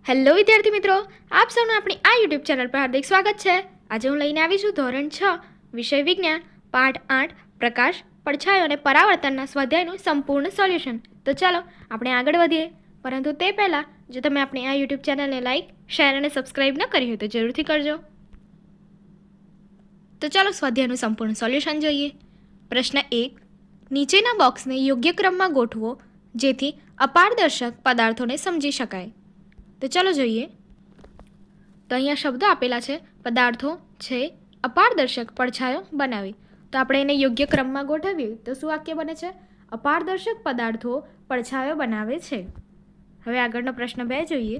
Hello વિદ્યાર્થી મિત્રો, આપ સૌનું આપણી આ યુટ્યુબ ચેનલ પર હાર્દિક સ્વાગત છે। આજે હું લઈને આવી છું ધોરણ 6 વિષય વિજ્ઞાન પાઠ 8 પ્રકાશ, પડછાયો અને પરાવર્તનના સ્વાધ્યાયનું સંપૂર્ણ સોલ્યુશન। તો ચાલો આપણે આગળ વધીએ, પરંતુ તે પહેલાં જો તમે આપણી આ યુટ્યુબ ચેનલને લાઇક, શેર અને સબસ્ક્રાઇબ ન કરી હોય તો જરૂરથી કરજો। તો ચાલો સ્વાધ્યાયનું સંપૂર્ણ સોલ્યુશન જોઈએ। પ્રશ્ન 1, નીચેના બોક્સને યોગ્ય ક્રમમાં ગોઠવો જેથી અપારદર્શક પદાર્થોને સમજી શકાય। તો ચાલો જોઈએ। તો અહીંયા શબ્દો આપેલા છે, પદાર્થો છે અપારદર્શક પડછાયો બનાવી। તો આપણે એને યોગ્ય ક્રમમાં ગોઠવીએ તો શું વાક્ય બને છે? અપારદર્શક પદાર્થો પડછાયો બનાવે છે। હવે આગળનો પ્રશ્ન 2 જોઈએ।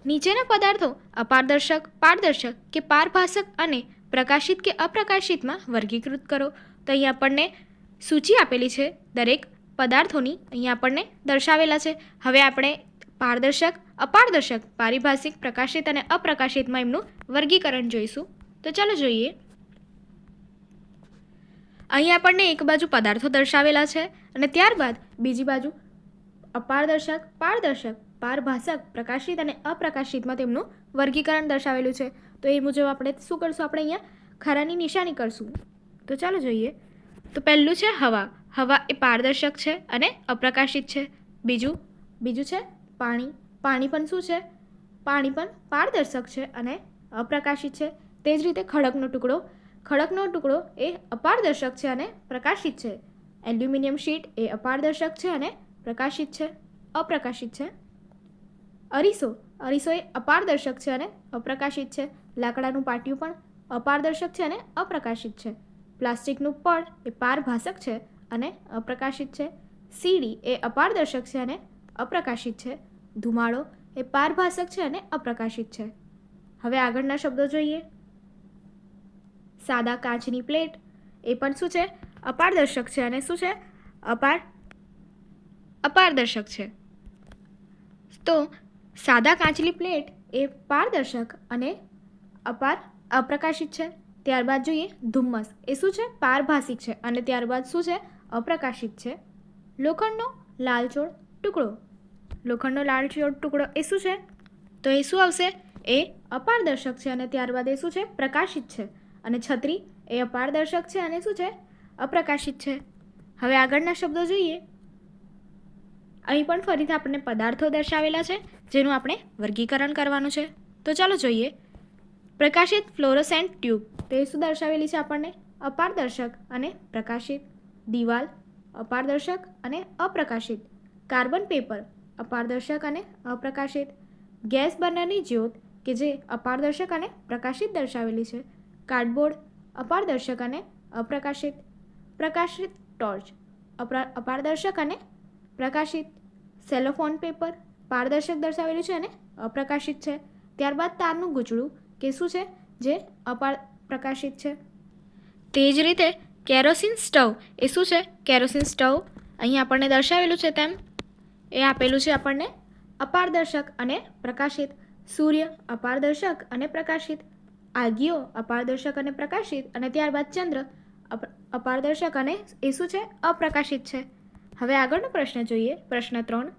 નીચેના પદાર્થો અપારદર્શક, પારદર્શક કે પારભાસક અને પ્રકાશિત કે અપ્રકાશિતમાં વર્ગીકૃત કરો। તો અહીંયા આપણને સૂચિ આપેલી છે દરેક પદાર્થોની, અહીંયા આપણને દર્શાવેલા છે। હવે આપણે પારદર્શક, અપારદર્શક, પારિભાષિક, પ્રકાશિત અને અપ્રકાશિતમાં એમનું વર્ગીકરણ જોઈશું। તો ચાલો જોઈએ। અહીં આપણને એક બાજુ પદાર્થો દર્શાવેલા છે અને ત્યારબાદ બીજી બાજુ અપારદર્શક, પારદર્શક, પારભાષક, પ્રકાશિત અને અપ્રકાશિતમાં તેમનું વર્ગીકરણ દર્શાવેલું છે। તો એ મુજબ આપણે શું કરશું? આપણે અહીંયા ખારાની નિશાની કરશું। તો ચાલો જોઈએ। તો પહેલું છે હવા। હવા એ પારદર્શક છે અને અપ્રકાશિત છે। બીજું છે પાણી। પાણી પણ શું છે? પાણી પણ પારદર્શક છે અને અપ્રકાશિત છે। તે જ રીતે ખડકનો ટુકડો એ અપારદર્શક છે અને પ્રકાશિત છે। એલ્યુમિનિયમ શીટ એ અપારદર્શક છે અને અપ્રકાશિત છે। અરીસો એ અપારદર્શક છે અને અપ્રકાશિત છે। લાકડાનું પાટિયું પણ અપારદર્શક છે અને અપ્રકાશિત છે। પ્લાસ્ટિકનું પડ એ પારભાસક છે અને અપ્રકાશિત છે। સીડી એ અપારદર્શક છે અને અપ્રકાશિત છે। ધુમાડો એ પારભાસક છે અને અપ્રકાશિત છે। હવે આગળના શબ્દો જોઈએ। સાદા કાચની પ્લેટ એ પણ શું છે? અપારદર્શક છે અને શું છે? અપારદર્શક છે। તો સાદા કાચની પ્લેટ એ પારદર્શક અને અપ્રકાશિત છે। ત્યારબાદ જોઈએ ધુમ્મસ એ શું છે? પારભાષિક છે અને ત્યારબાદ શું છે? અપ્રકાશિત છે। લોખંડનો લાલચોળ ટુકડો એ શું છે? તો એ શું આવશે? એ અપારદર્શક છે અને ત્યારબાદ એ શું છે? પ્રકાશિત છે। અને છત્રી એ અપારદર્શક છે અને શું છે? અપ્રકાશિત છે। હવે આગળના શબ્દો જોઈએ। અહીં પણ ફરીથી આપણને પદાર્થો દર્શાવેલા છે જેનું આપણે વર્ગીકરણ કરવાનું છે। તો ચાલો જોઈએ। પ્રકાશિત ફ્લોરોસેન્ટ ટ્યુબ તો એ શું દર્શાવેલી છે આપણને? અપારદર્શક અને પ્રકાશિત। દિવાલ અપારદર્શક અને અપ્રકાશિત। કાર્બન પેપર અપારદર્શક અને અપ્રકાશિત। ગેસ બર્નરની જ્યોત કે જે અપારદર્શક અને પ્રકાશિત દર્શાવેલી છે। કાર્ડબોર્ડ અપારદર્શક અને અપ્રકાશિત। પ્રકાશિત ટોર્ચ અપારદર્શક અને પ્રકાશિત। સેલોફોન પેપર પારદર્શક દર્શાવેલું છે અને અપ્રકાશિત છે। ત્યારબાદ તારનું ગૂંચળું કે શું છે? જે અપ્રકાશિત છે। તે જ રીતે કેરોસીન સ્ટવ એ શું છે? કેરોસીન સ્ટવ અહીં આપણને દર્શાવેલું છે તેમ એ આપેલું છે આપણને અપારદર્શક અને પ્રકાશિત। સૂર્ય અપારદર્શક અને પ્રકાશિત। આગિયો અપારદર્શક અને પ્રકાશિત અને ત્યારબાદ ચંદ્ર અપારદર્શક અને એ શું છે? અપ્રકાશિત છે। હવે આગળનો પ્રશ્ન જોઈએ। પ્રશ્ન 3,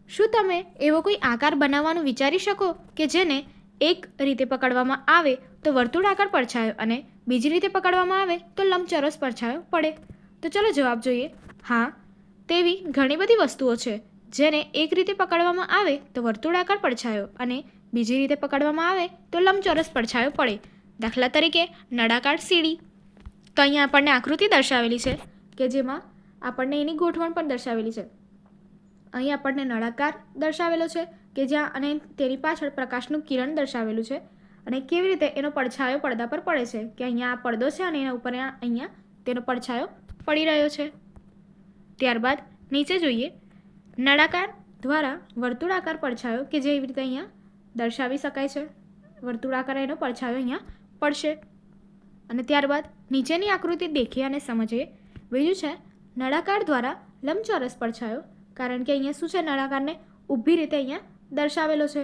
શું તમે એવો કોઈ આકાર બનાવવાનું વિચારી શકો કે જેને એક રીતે પકડવામાં આવે તો વર્તુળાકાર પડછાયો અને બીજી રીતે પકડવામાં આવે તો લંબચોરસ પડછાયો પડે? તો ચલો જવાબ જોઈએ। હા, તેવી ઘણી બધી વસ્તુઓ છે જેને એક રીતે પકડવામાં આવે તો વર્તુળાકાર પડછાયો અને બીજી રીતે પકડવામાં આવે તો લંબચોરસ પડછાયો પડે। દાખલા તરીકે નળાકાર સીડી। તો અહીંયા આપણને આકૃતિ દર્શાવેલી છે કે જેમાં આપણને એની ગોઠવણ પણ દર્શાવેલી છે। અહીં આપણને નળાકાર દર્શાવેલો છે કે જ્યાં અને તેની પાછળ પ્રકાશનું કિરણ દર્શાવેલું છે અને કેવી રીતે એનો પડછાયો પડદા પર પડે છે કે અહીંયા આ પડદો છે અને એના ઉપર અહીંયા તેનો પડછાયો પડી રહ્યો છે। ત્યારબાદ નીચે જોઈએ। નળાકાર દ્વારા વર્તુળાકાર પડછાયો કે જેવી રીતે અહીંયા દર્શાવી શકાય છે। વર્તુળાકાર એનો પડછાયો અહીંયા પડશે। અને ત્યારબાદ નીચેની આકૃતિ દેખીએ અને સમજીએ। બીજું છે નળાકાર દ્વારા લંબચોરસ પડછાયો, કારણ કે અહીંયા શું છે? નળાકારને ઊભી રીતે અહીંયા દર્શાવેલો છે।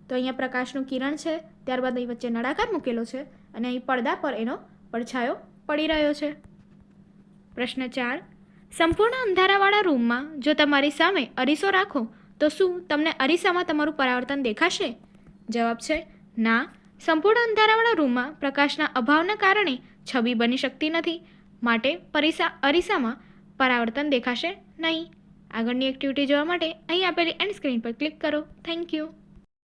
તો અહીંયા પ્રકાશનું કિરણ છે, ત્યારબાદ અહીં વચ્ચે નળાકાર મૂકેલો છે અને અહીં પડદા પર એનો પડછાયો પડી રહ્યો છે। પ્રશ્ન 4, સંપૂર્ણ અંધારાવાળા રૂમમાં જો તમારી સામે અરીસો રાખો તો શું તમને અરીસામાં તમારું પરાવર્તન દેખાશે? જવાબ છે ના. સંપૂર્ણ અંધારાવાળા રૂમમાં પ્રકાશના અભાવના કારણે છબી બની શકતી નથી, માટે અરીસામાં પરાવર્તન દેખાશે નહીં. આગળની એક્ટિવિટી જોવા માટે અહીં આપેલી એન્ડ સ્ક્રીન પર ક્લિક કરો. Thank you.